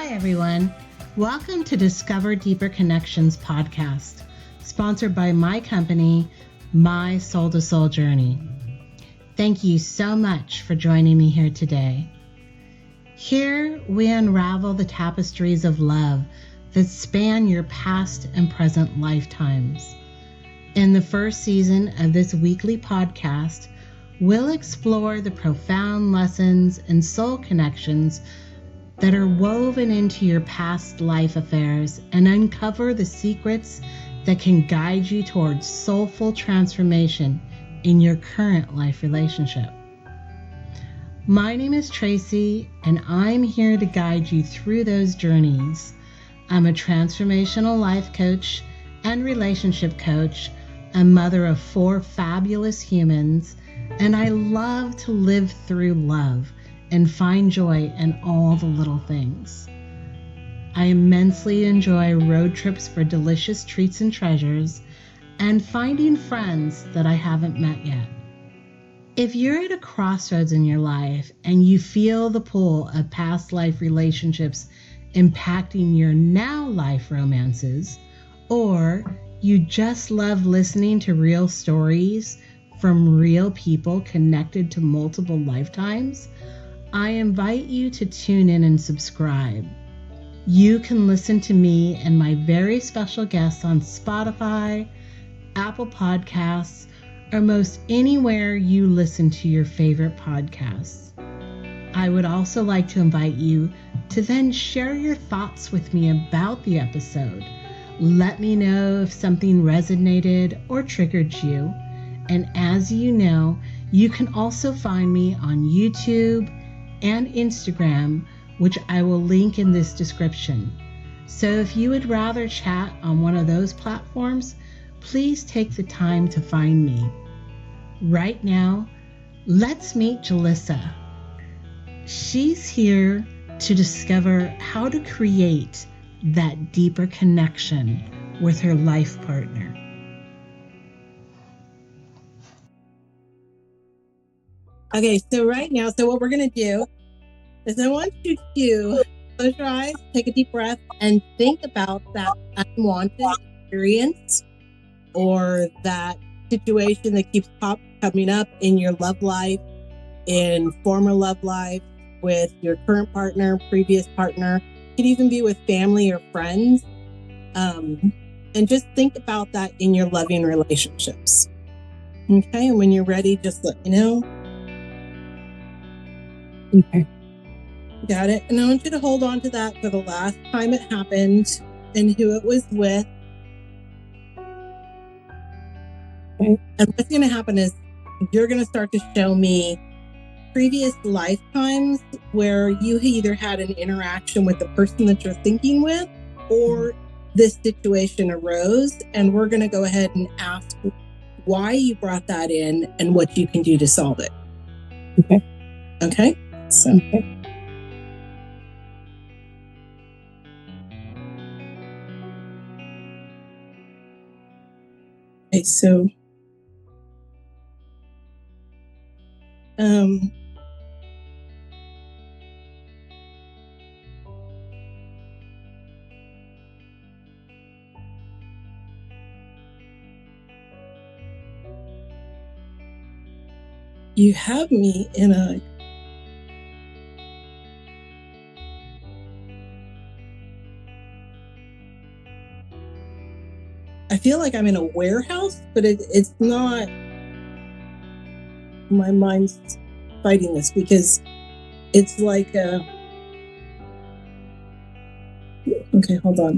Hi, everyone. Welcome to Discover Deeper Connections podcast, sponsored by my company, My Soul to Soul Journey. Thank you so much for joining me here today. Here we unravel the tapestries of love that span your past and present lifetimes. In the first season of this weekly podcast, we'll explore the profound lessons and soul connections that are woven into your past life affairs and uncover the secrets that can guide you towards soulful transformation in your current life relationship. My name is Tracy, and I'm here to guide you through those journeys. I'm a transformational life coach and relationship coach, a mother of 4 fabulous humans, and I love to live through love and find joy in all the little things. I immensely enjoy road trips for delicious treats and treasures and finding friends that I haven't met yet. If you're at a crossroads in your life and you feel the pull of past life relationships impacting your now life romances, or you just love listening to real stories from real people connected to multiple lifetimes, I invite you to tune in and subscribe. You can listen to me and my very special guests on Spotify, Apple Podcasts, or most anywhere you listen to your favorite podcasts. I would also like to invite you to then share your thoughts with me about the episode. Let me know if something resonated or triggered you. And as you know, you can also find me on YouTube and Instagram, which I will link in this description. So if you would rather chat on one of those platforms, please take the time to find me. Right now, let's meet Julissa. She's here to discover how to create that deeper connection with her life partner. Okay, so right now, what we're going to do is I want you to close your eyes, take a deep breath, and think about that unwanted experience or that situation that keeps coming up in your love life, in former love life, with your current partner, previous partner. It could even be with family or friends. And just think about that in your loving relationships. Okay, and when you're ready, just let me know. Okay. Got it. And I want you to hold on to that for the last time it happened and who it was with. Okay. And what's going to happen is you're going to start to show me previous lifetimes where you either had an interaction with the person that you're thinking with or this situation arose. And we're going to go ahead and ask why you brought that in and what you can do to solve it. Okay. Okay. So. Okay. Okay, so you have me in a I feel like I'm in a warehouse, but it's not. My mind's fighting this because it's like a. Okay, hold on.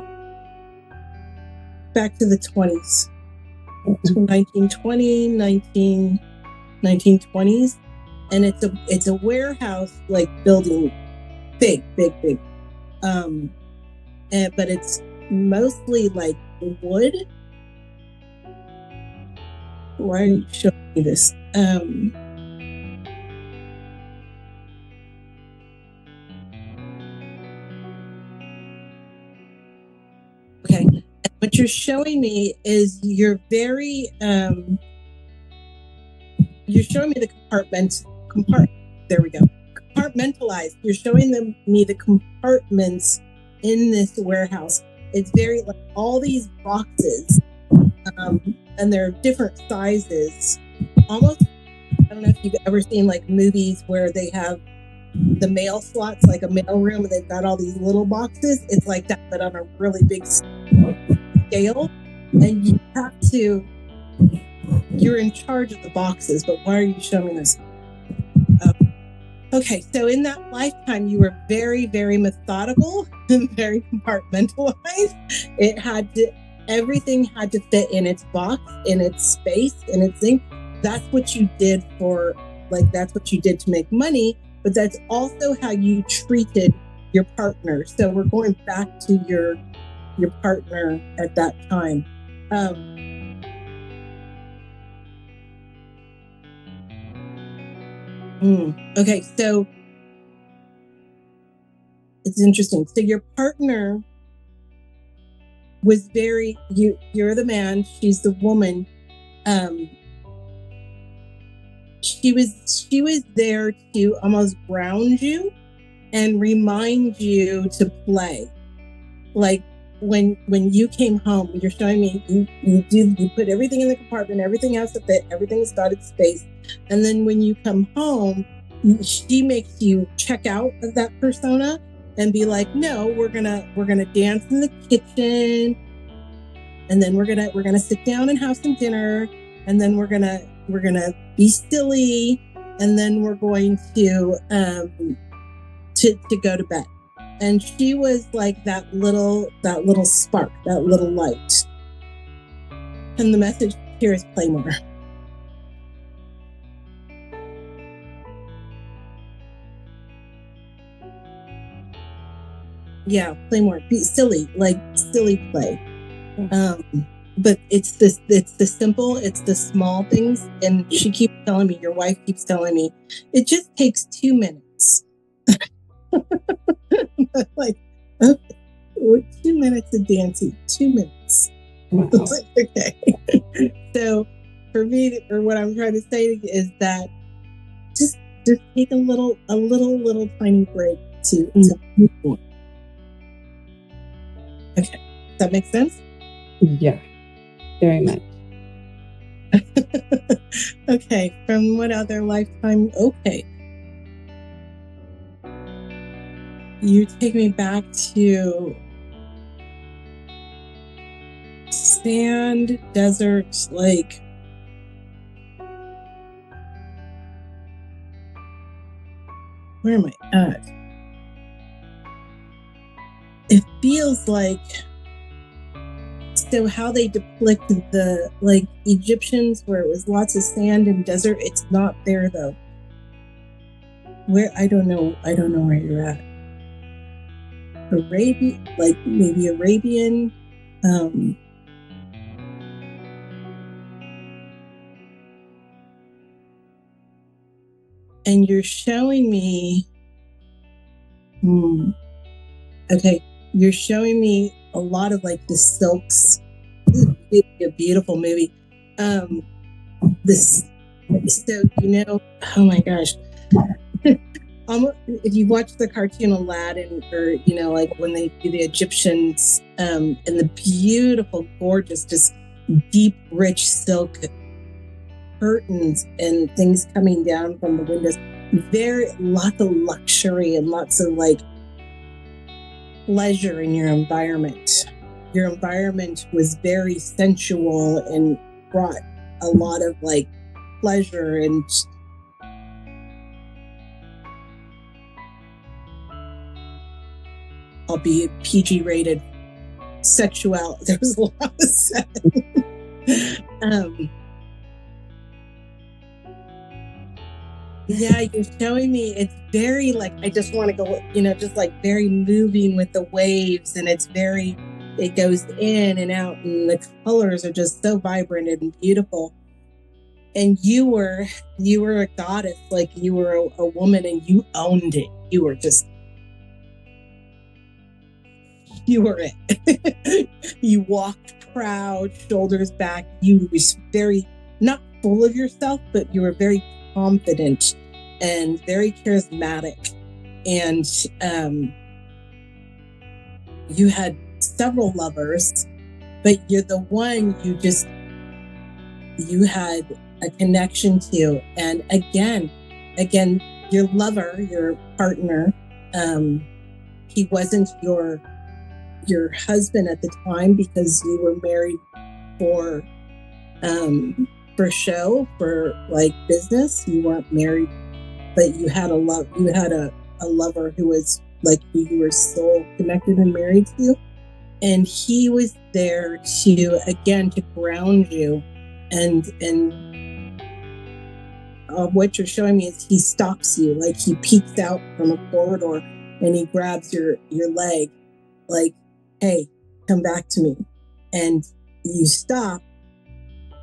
Back to the 20s. 1920, 1920s. And it's a warehouse like building, big. But it's mostly like wood. Why are you showing me this? Okay. What you're showing me is you're very, you're showing me the there we go. Compartmentalized. You're showing me the compartments in this warehouse. It's very like all these boxes, and they're different sizes. Almost, I don't know if you've ever seen like movies where they have the mail slots, like a mail room, and they've got all these little boxes. It's like that, but on a really big scale. And you have to, you're in charge of the boxes, but why are you showing me this? Okay, so in that lifetime, you were very, very methodical and very compartmentalized. Everything had to fit in its box, in its space, in its thing. That's what you did that's what you did to make money, but that's also how you treated your partner. So we're going back to your partner at that time. Okay, so it's interesting. So your partner was you're the man, she's the woman. She was there to almost ground you and remind you to play. Like when you came home, you're showing me you put everything in the compartment, everything has to fit, everything's got its space. And then when you come home, she makes you check out of that persona and be like, no, we're gonna dance in the kitchen, and then we're gonna sit down and have some dinner, and then we're gonna be silly, and then we're going to go to bed. And she was like that little spark, that little light. And the message here is play more. Yeah, play more. Be silly, like silly play. But it's the simple, it's the small things. And she keeps telling me, your wife keeps telling me, it just takes 2 minutes. Like, okay, 2 minutes of dancing, 2 minutes. Wow. Like, okay. So for me, or what I'm trying to say is that just take a little tiny break to move on. Okay, does that make sense? Yeah, very much. Okay, from what other lifetime? Okay. You take me back to sand, desert, like where am I at? It feels like, so how they depict the like Egyptians, where it was lots of sand and desert, it's not there though. Where I don't know where you're at. Arabian, like maybe Arabian. And you're showing me, okay, you're showing me a lot of like the silks. This is a beautiful movie. So oh my gosh. If you watch the cartoon Aladdin, or like when they do the Egyptians, and the beautiful, gorgeous, just deep, rich silk curtains and things coming down from the windows, lots of luxury and lots of like pleasure in your environment. Your environment was very sensual and brought a lot of like pleasure and albeit PG-rated sexual. There was a lot of sex. Yeah, you're showing me. It's very like, I just want to go, just like very moving with the waves, and it goes in and out, and the colors are just so vibrant and beautiful. And you were a goddess, like you were a woman, and you owned it. You were it. You walked proud, shoulders back. You were very, not full of yourself, but you were very confident and very charismatic. And you had several lovers, but you're the one you had a connection to. And again, your lover, your partner, he wasn't your husband at the time because you were married for show, for like business. You weren't married, but you had a lover who was like who you were soul connected and married to. And he was there to ground you. And what you're showing me is he stops you, like he peeks out from a corridor and he grabs your leg, like, hey, come back to me. And you stop,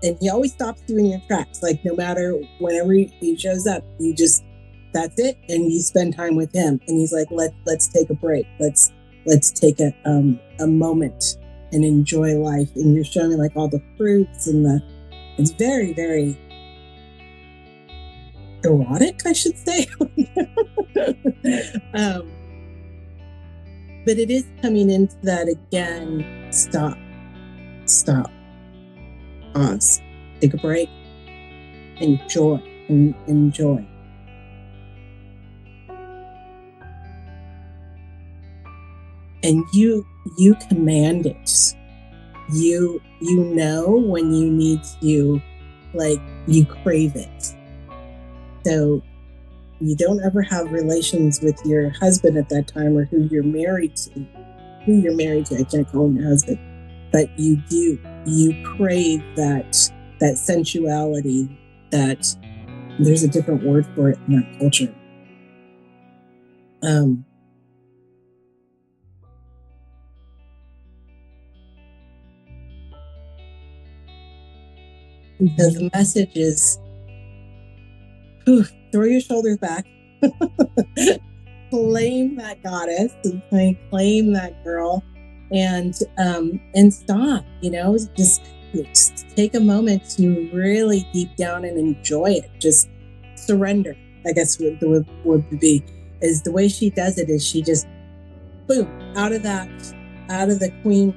and he always stops you in your tracks. Like no matter, whenever he shows up, you just, that's it. And you spend time with him. And he's like, let's take a break. Let's take a moment and enjoy life. And you're showing me like all the fruits and it's very, very erotic, I should say. But it is coming into that again. Stop, pause, take a break, enjoy. And you command it. You know when you need to, like, you crave it. So you don't ever have relations with your husband at that time, or who you're married to. I can't call him your husband, but you do. You crave that sensuality. That there's a different word for it in that culture. Because the message is, throw your shoulders back, claim that goddess, and claim that girl, and stop. Just take a moment to really deep down and enjoy it. Just surrender. I guess the word would be, is the way she does it is she just boom out of the queen,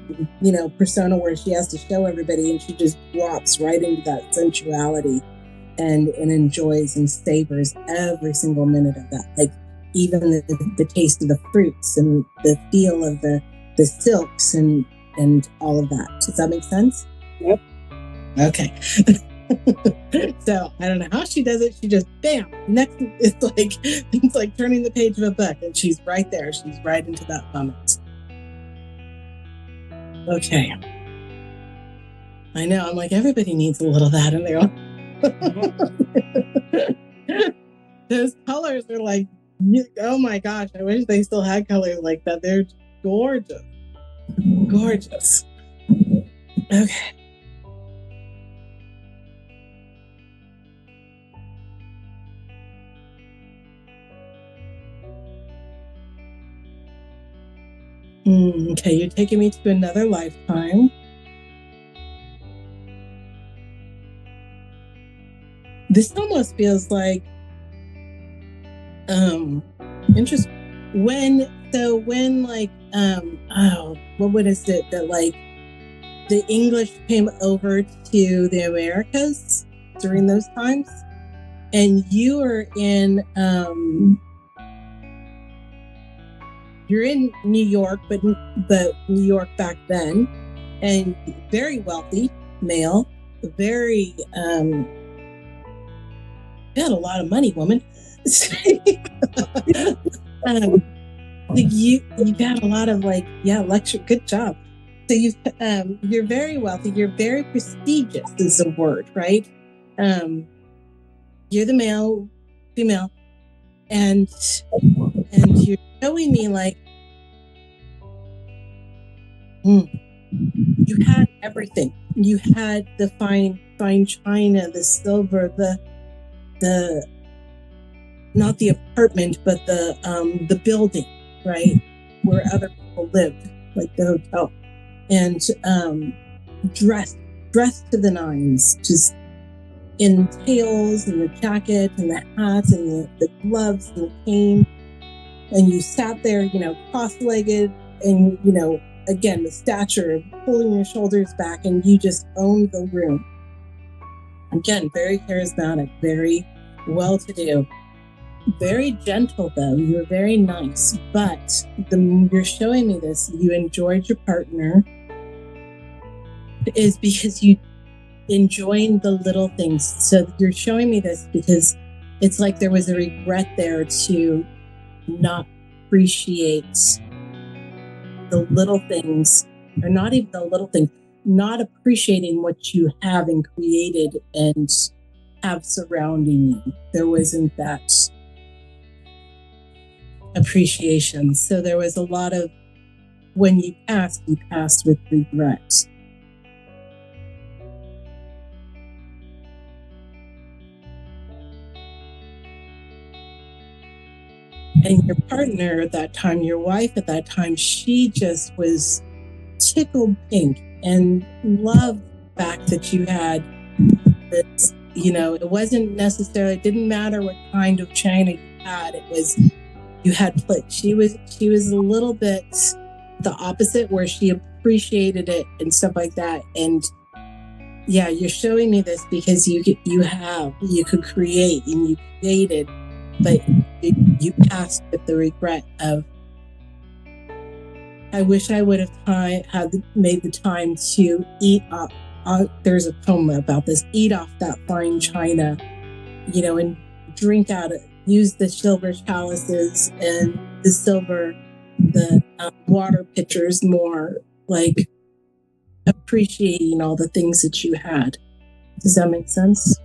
persona where she has to show everybody, and she just drops right into that sensuality and enjoys and savors every single minute of that. Like even the taste of the fruits and the feel of the silks and all of that. Does that make sense? Yep. Okay. So I don't know how she does it. She just bam. Next, it's like turning the page of a book, and she's right there. She's right into that moment. Okay. I know. I'm like, everybody needs a little of that in their own. Those colors are like, oh my gosh, I wish they still had colors like that. They're gorgeous. Gorgeous. Okay. Okay, you're taking me to another lifetime. This almost feels like interesting. When like what is it that like the English came over to the Americas during those times, and you are in you're in New York, but New York back then, and very wealthy male, very you had a lot of money, woman. You got a lot of lecture. Good job. So you're very wealthy. You're very prestigious is the word, right? You're the male, female, and you're showing me like you had everything. You had the fine china, the silver, the not the apartment, but the building, right, where other people lived, like the hotel, and dressed to the nines, just in tails and the jacket and the hat and the gloves and the cane, and you sat there, cross-legged and again, the stature of pulling your shoulders back, and you just owned the room. Again, very charismatic, very well-to-do, very gentle though. You were very nice, but you're showing me this. You enjoyed your partner is because you enjoying the little things. So you're showing me this because it's like there was a regret there to not appreciate the little things, or not even the little things, not appreciating what you have and created and have surrounding you. There wasn't that appreciation. So there was a lot of, when you passed with regret. And your partner at that time, your wife at that time, she just was tickled pink and loved the fact that you had this, it wasn't necessarily, it didn't matter what kind of china you had, it was, you had plate. She was a little bit the opposite, where she appreciated it and stuff like that. And yeah, you're showing me this because you could create, and you created, but you passed with the regret of, I wish I would have made the time to eat off. There's a poem about this. Eat off that fine china, and drink out it. Use the silver chalices and the water pitchers more. Like appreciating all the things that you had. Does that make sense?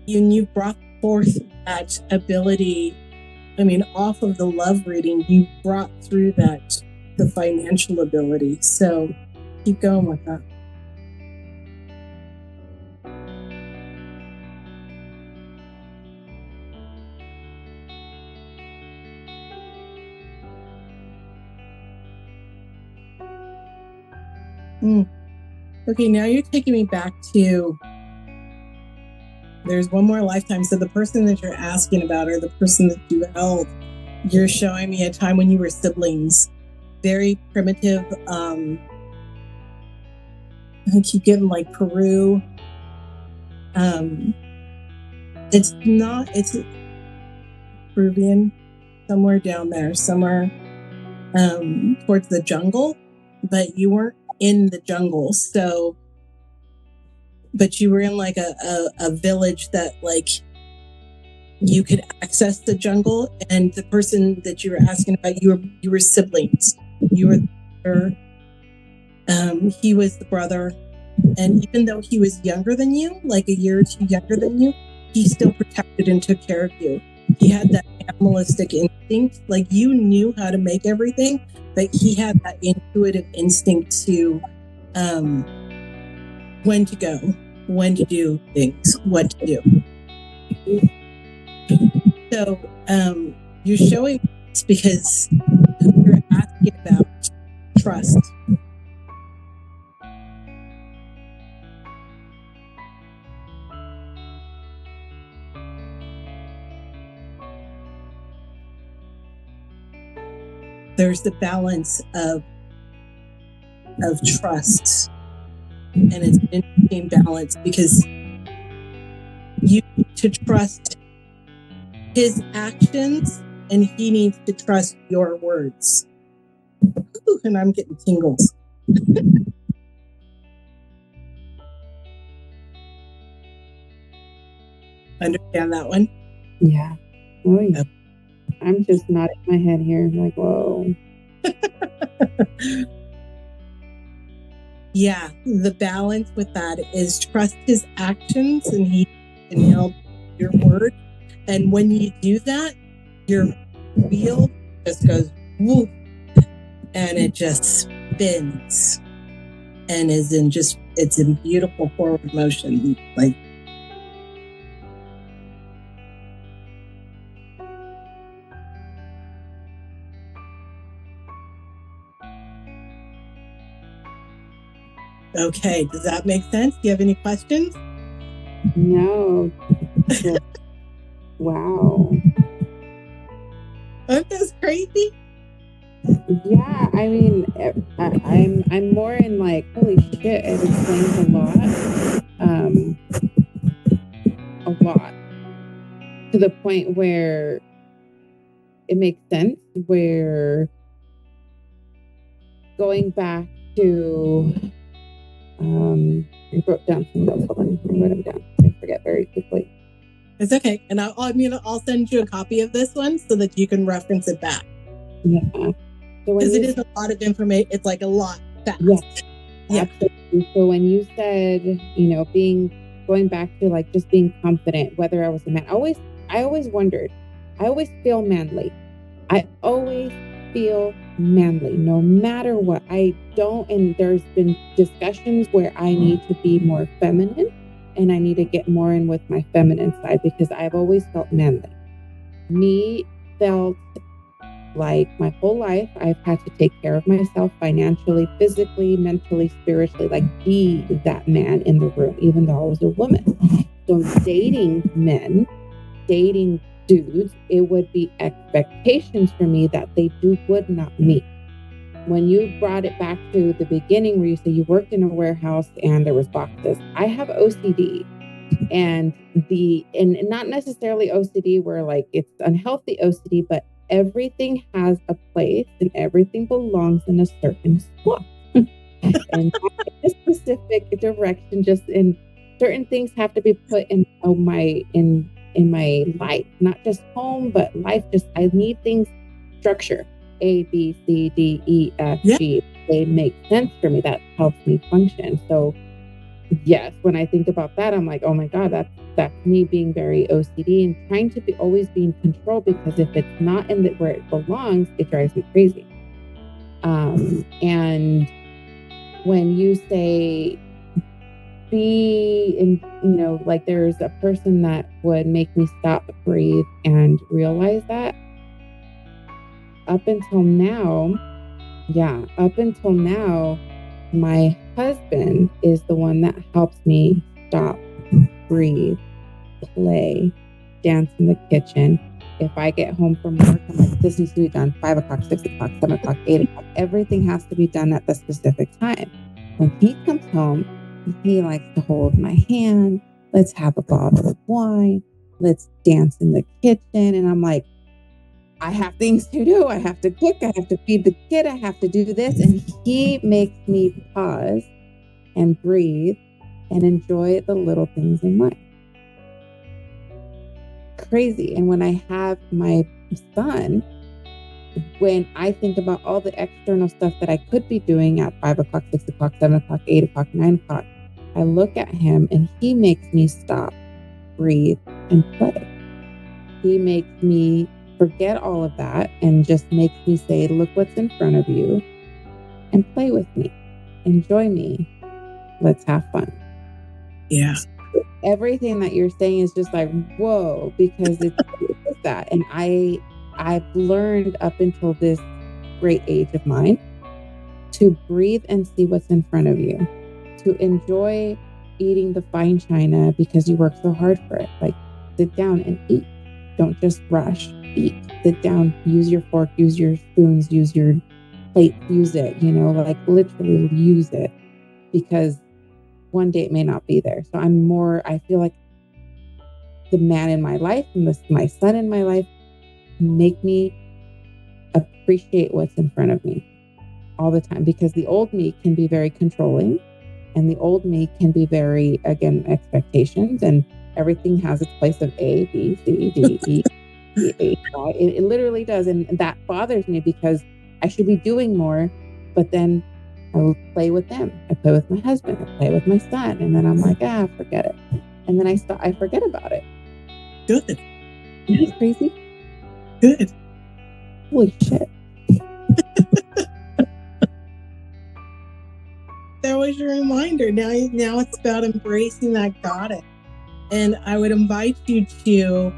You brought forth that ability. I mean, off of the love reading, you brought through that, the financial ability. So keep going with that. Okay, now you're taking me back to, there's one more lifetime. So the person that you're asking about, or the person that you held, you're showing me a time when you were siblings. Very primitive. I keep getting like Peru. It's Peruvian, somewhere down there, somewhere towards the jungle, but you weren't in the jungle. So, but you were in like a village that like you could access the jungle. And the person that you were asking about, you were siblings. You were he was the brother, and even though he was younger than you, like a year or two younger than you, he still protected and took care of you. He had that animalistic instinct, like you knew how to make everything, but he had that intuitive instinct to when to go, when to do things, what to do. So you're showing this because you're asking about trust. There's the balance of trust, and it's an interesting balance because you need to trust his actions and he needs to trust your words. Ooh, and I'm getting tingles. Understand that one? Yeah. Oh, yeah. I'm just nodding my head here, like, whoa. Yeah, the balance with that is trust his actions, and he can help your word. And when you do that, your wheel just goes whoop, and it just spins, and it's in beautiful forward motion, like. Okay, does that make sense? Do you have any questions? No. Wow. Aren't those crazy? Yeah, I mean, I'm more in like, holy shit, it explains a lot to the point where it makes sense. Where going back to, I wrote down some notes. Hold on, I wrote them down. I forget very quickly. It's okay, and I'll send you a copy of this one so that you can reference it back. Yeah. Because it is a lot of information. It's like a lot fast. Yeah. Absolutely. So when you said, going back to like just being confident, whether I was a man, I always wondered, I always feel manly. I always feel manly, no matter what. I don't, and there's been discussions where I need to be more feminine and I need to get more in with my feminine side because I've always felt manly. Me felt like my whole life, I've had to take care of myself financially, physically, mentally, spiritually, like be that man in the room, even though I was a woman. So dating men, dating dudes, it would be expectations for me that they would not meet. When you brought it back to the beginning where you said you worked in a warehouse and there was boxes, I have OCD. And not necessarily OCD where like it's unhealthy OCD, but everything has a place and everything belongs in a certain spot. And not in a specific direction, just in certain things have to be put in my life, not just home, but life. Just I need things structure. A, B, C, D, E, F, G. They make sense for me. That helps me function. So yes, when I think about that, I'm like, oh my God, that's me being very OCD and trying to always be in control, because if it's not in where it belongs, it drives me crazy. And when you say be in, like there's a person that would make me stop, breathe, and realize that up until now, my husband is the one that helps me stop, breathe, play, dance in the kitchen. If I get home from work, I'm like, this needs to be done 5 o'clock, 6 o'clock, 7 o'clock, 8 o'clock. Everything has to be done at the specific time. When he comes home, he likes to hold my hand. Let's have a bottle of wine. Let's dance in the kitchen. And I'm like, I have things to do. I have to cook. I have to feed the kid. I have to do this. And he makes me pause and breathe and enjoy the little things in life. Crazy. And when I have my son, when I think about all the external stuff that I could be doing at 5 o'clock, 6 o'clock, 7 o'clock, 8 o'clock, 9 o'clock, I look at him and he makes me stop, breathe, and play. He makes me forget all of that and just makes me say, look what's in front of you and play with me. Enjoy me. Let's have fun. Yeah. Everything that you're saying is just like, whoa, because it's that. And I've learned up until this great age of mine to breathe and see what's in front of you, to enjoy eating the fine china because you work so hard for it. Like, sit down and eat. Don't just rush. Eat. Sit down. Use your fork. Use your spoons. Use your plate. Use it. Like literally use it, because one day it may not be there. So I feel like the man in my life and my son in my life make me appreciate what's in front of me all the time, because the old me can be very controlling and the old me can be very, again, expectations, and everything has its place of A, B, C, D, E, F, G. It literally does. And that bothers me because I should be doing more, but then I play with them. I play with my husband. I play with my son. And then I'm like, forget it. And then I forget about it. Good. Isn't it crazy? Good. Holy shit. That was your reminder. Now it's about embracing that goddess. And I would invite you to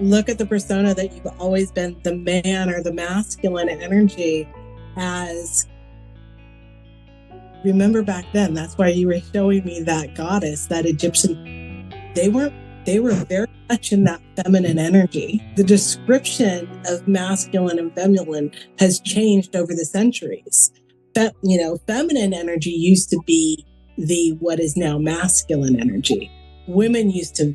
look at the persona that you've always been, the man or the masculine energy, as remember back then, that's why you were showing me that goddess, that Egyptian, they were very much in that feminine energy. The description of masculine and feminine has changed over the centuries. But, feminine energy used to be what is now masculine energy. Women used to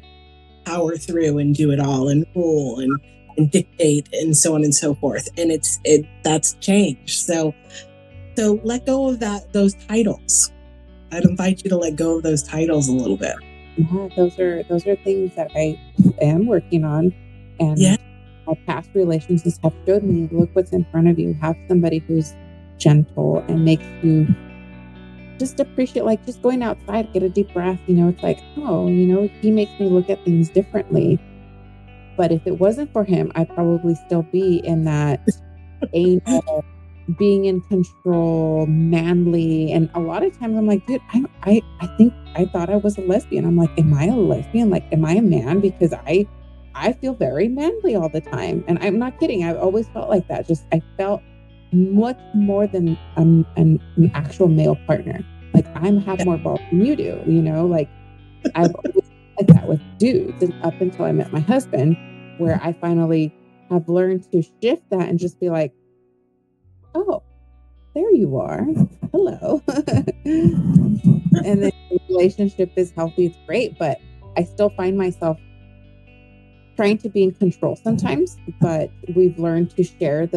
power through and do it all and rule and dictate and so on and so forth. And that's changed. So let go of those titles. I'd invite you to let go of those titles a little bit. Yeah, those are things that I am working on, and my past relationships have showed me, look what's in front of you. Have somebody who's gentle and makes you just appreciate, like just going outside, get a deep breath. It's like, oh, he makes me look at things differently. But if it wasn't for him, I'd probably still be in that anal, being in control, manly. And a lot of times I'm like, dude, I think I thought I was a lesbian. I'm like, am I a lesbian? Like, am I a man? Because I feel very manly all the time. And I'm not kidding. I've always felt like that. Just, I felt much more than an actual male partner. Like, I have more balls than you do, like I've always like that with dudes, and up until I met my husband, where I finally have learned to shift that and just be like, oh, there you are. Hello. And then the relationship is healthy. It's great, but I still find myself trying to be in control sometimes, but we've learned to share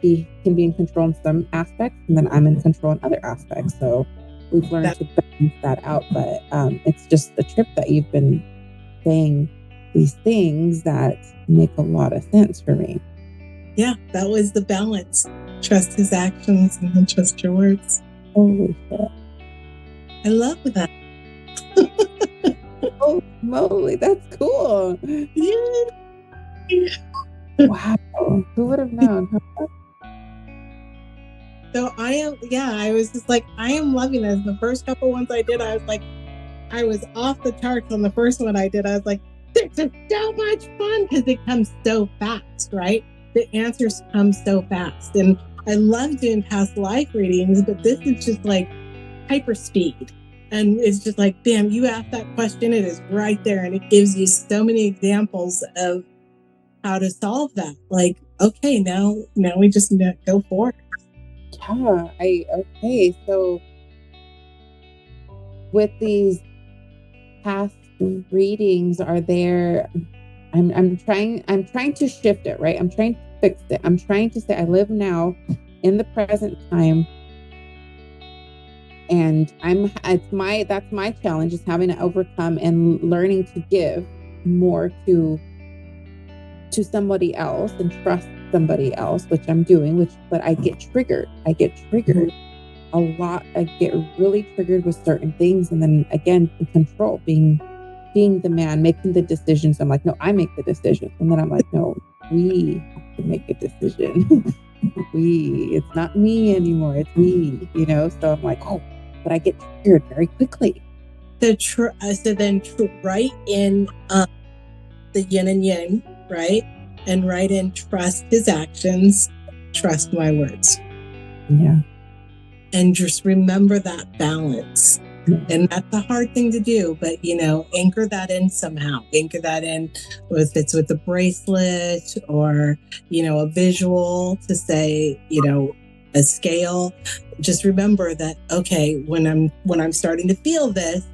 he can be in control in some aspects, and then I'm in control in other aspects. So we've learned to balance that out. But it's just a trip that you've been saying these things that make a lot of sense for me. Yeah, that was the balance. Trust his actions and then trust your words. Holy shit. I love that. Oh, moly, that's cool. Yeah. Wow. Who would have known? So I was just like, I am loving this. The first couple ones I did, I was like, I was off the charts on the first one I did. I was like, this is so much fun because it comes so fast, right? The answers come so fast. And I love doing past life readings, but this is just like hyper speed. And it's just like, bam, you ask that question, it is right there. And it gives you so many examples of how to solve that. Like, okay, now we just go for it. Yeah, okay. So with these past readings, are there, I'm trying to shift it, right? I'm trying to fix it. I'm trying to say I live now in the present time. And that's my challenge, is having to overcome and learning to give more to somebody else and trust somebody else, which I'm doing, but I get triggered. A lot. I get really triggered with certain things. And then again, in control, being the man, making the decisions. I'm like, no, I make the decisions. And then I'm like, no, we have to make a decision. It's not me anymore. It's we, so I'm like, oh, but I get triggered very quickly. So then write in the yin and yang, right? And write in trust his actions, trust my words. Yeah. And just remember that balance. Yeah. And that's a hard thing to do, but anchor that in somehow. Anchor that in, if it's with a bracelet or, a visual to say, a scale. Just remember that, okay, when I'm starting to feel this,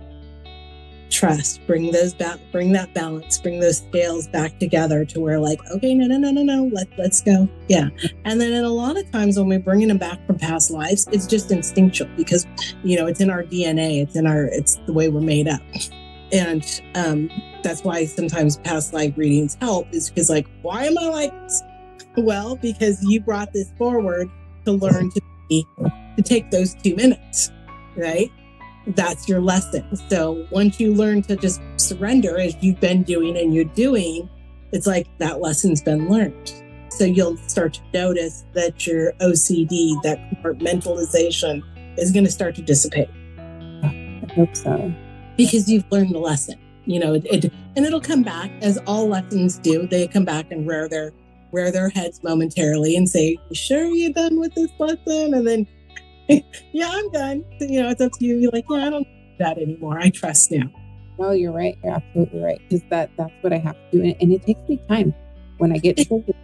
trust, bring that balance, bring those scales back together to where like, okay, no, let's go. Yeah. And then in a lot of times when we're bringing them back from past lives, it's just instinctual because, it's in our DNA, it's the way we're made up. And that's why sometimes past life readings help, is because like, why am I like this? Well, because you brought this forward to learn to take those 2 minutes, right? That's your lesson. So once you learn to just surrender, as you've been doing and you're doing, it's like that lesson's been learned. So you'll start to notice that your OCD, that compartmentalization, is going to start to dissipate. I hope so. Because you've learned the lesson, and it'll come back, as all lessons do. They come back and rear their heads momentarily and say, "You sure you're done with this lesson?" And then Yeah, I'm done. You know, it's up to you. You're like, yeah, I don't do that anymore. I trust now. No, you're right. You're absolutely right. Because that's what I have to do. And it takes me time. When I get triggered,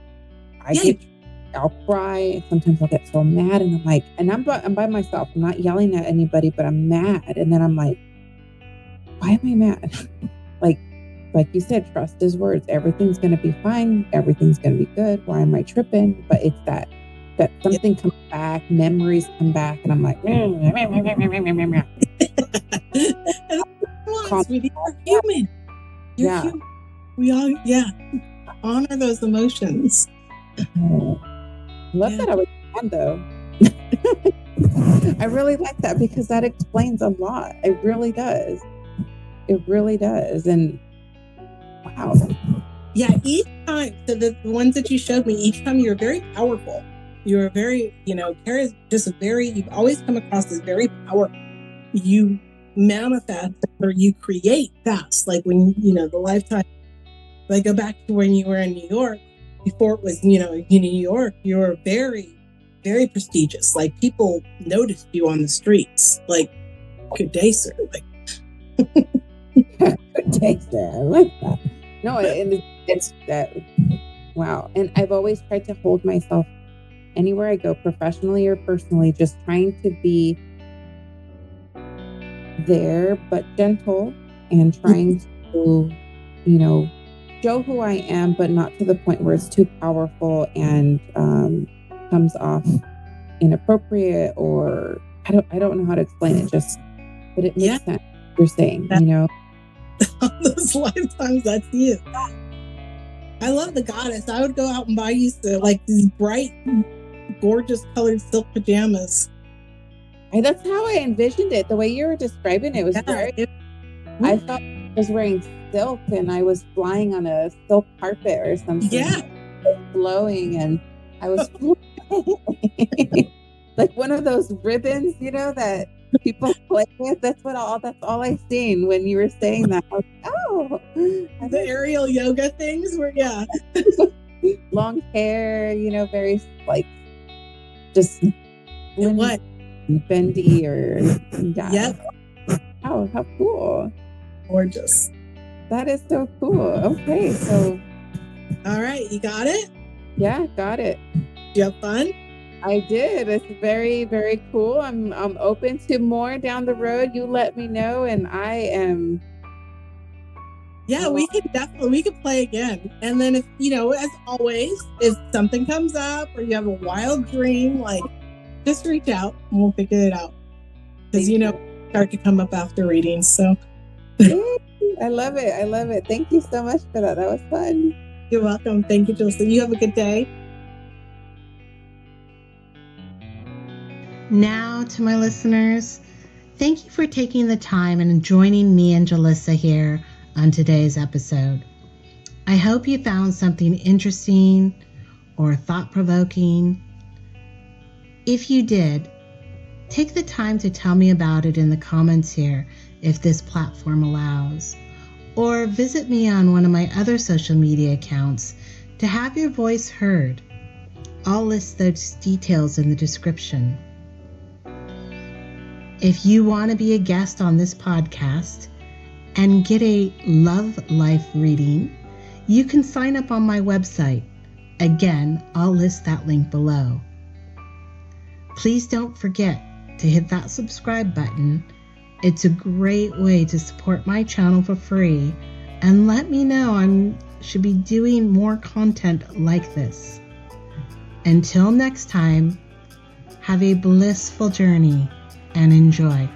I'll cry. Sometimes I'll get so mad, and I'm like, and I'm by myself. I'm not yelling at anybody, but I'm mad. And then I'm like, why am I mad? like you said, trust his words. Everything's going to be fine. Everything's going to be good. Why am I tripping? But it's that something comes back, memories come back, and I'm like, sweetie, you're human. You're human. We all, honor those emotions. Love that I was on though. I really like that because that explains a lot. It really does. It really does. And wow. Yeah, each time, so the ones that you showed me, each time you were very powerful. You were very, Kara's just you've always come across as very powerful. You manifest or you create fast. Like when, the lifetime, like go back to when you were in New York, before it was, in New York, you were very, very prestigious. Like people noticed you on the streets. Like, good day, sir. Like, good day, sir. I like that. No, and it's that. Wow. And I've always tried to hold myself anywhere I go, professionally or personally, just trying to be there, but gentle, and trying to, show who I am, but not to the point where it's too powerful and comes off inappropriate, or I don't know how to explain it. But it makes sense. You're saying, those lifetimes, that's you. I love the goddess. I would go out and buy you these bright, gorgeous colored silk pajamas. And that's how I envisioned it. The way you were describing it was I thought I was wearing silk and I was flying on a silk carpet or something. Yeah. Flowing, and I was like one of those ribbons, that people play with. That's all I seen when you were saying that. I was like, the aerial yoga things were, long hair, very just what bendy or Yep. Oh, how cool. Gorgeous. That is so cool. Okay, so all right, you got it? Yeah, got it. Did you have fun? I did. It's very, very cool. I'm open to more down the road. You let me know, and I am. Yeah, we could play again. And then if, as always, if something comes up or you have a wild dream, just reach out and we'll figure it out. Because, start to come up after readings. So I love it. I love it. Thank you so much for that. That was fun. You're welcome. Thank you, Julissa. You have a good day. Now, to my listeners, thank you for taking the time and joining me and Julissa here on today's episode. I hope you found something interesting or thought-provoking. If you did, take the time to tell me about it in the comments here if this platform allows, or visit me on one of my other social media accounts to have your voice heard. I'll list those details in the description. If you want to be a guest on this podcast and get a love life reading, you can sign up on my website. Again, I'll list that link below. Please don't forget to hit that subscribe button. It's a great way to support my channel for free and let me know I should be doing more content like this. Until next time, have a blissful journey and enjoy.